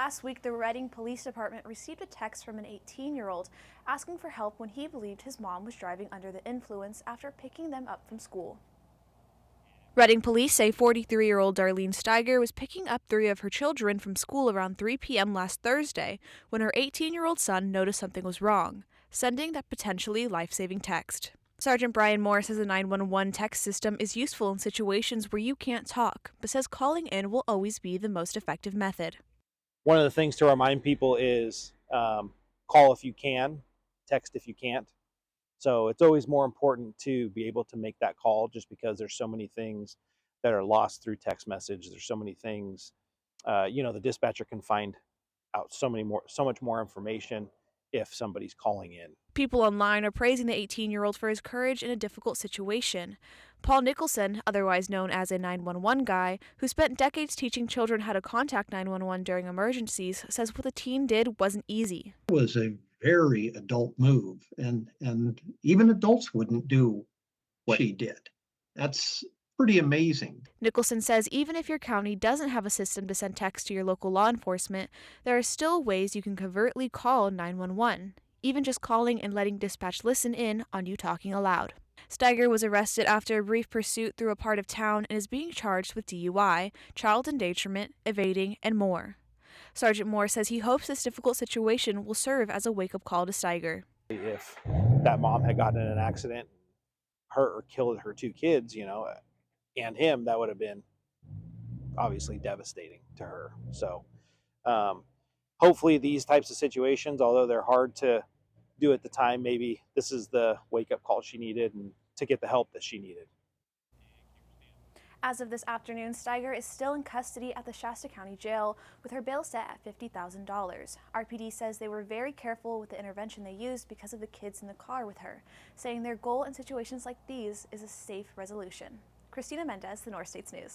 Last week, the Reading Police Department received a text from an 18-year-old asking for help when he believed his mom was driving under the influence after picking them up from school. Reading police say 43-year-old Darlene Steiger was picking up 3 of her children from school around 3 p.m. last Thursday when her 18-year-old son noticed something was wrong, sending that potentially life-saving text. Sergeant Brian Moore says the 911 text system is useful in situations where you can't talk, but says calling in will always be the most effective method. One of the things to remind people is call if you can, text if you can't. So it's always more important to be able to make that call, just because there's so many things that are lost through text message. There's so many things, the dispatcher can find out so much more information if somebody's calling in. People online are praising the 18-year-old for his courage in a difficult situation. Paul Nicholson, otherwise known as a 911 guy, who spent decades teaching children how to contact 911 during emergencies, says what the teen did wasn't easy. It was a very adult move, and even adults wouldn't do what she did. That's pretty amazing. Nicholson says even if your county doesn't have a system to send text to your local law enforcement, there are still ways you can covertly call 911. Even just calling and letting dispatch listen in on you talking aloud. Steiger was arrested after a brief pursuit through a part of town and is being charged with DUI, child endangerment, evading, and more. Sergeant Moore says he hopes this difficult situation will serve as a wake-up call to Steiger. If that mom had gotten in an accident, hurt or killed her 2 kids, and him, that would have been obviously devastating to her. So hopefully these types of situations, although they're hard to do at the time, maybe this is the wake-up call she needed and to get the help that she needed. As of this afternoon, Steiger is still in custody at the Shasta County Jail with her bail set at $50,000. RPD says they were very careful with the intervention they used because of the kids in the car with her, saying their goal in situations like these is a safe resolution. Christina Mendez, the North States News.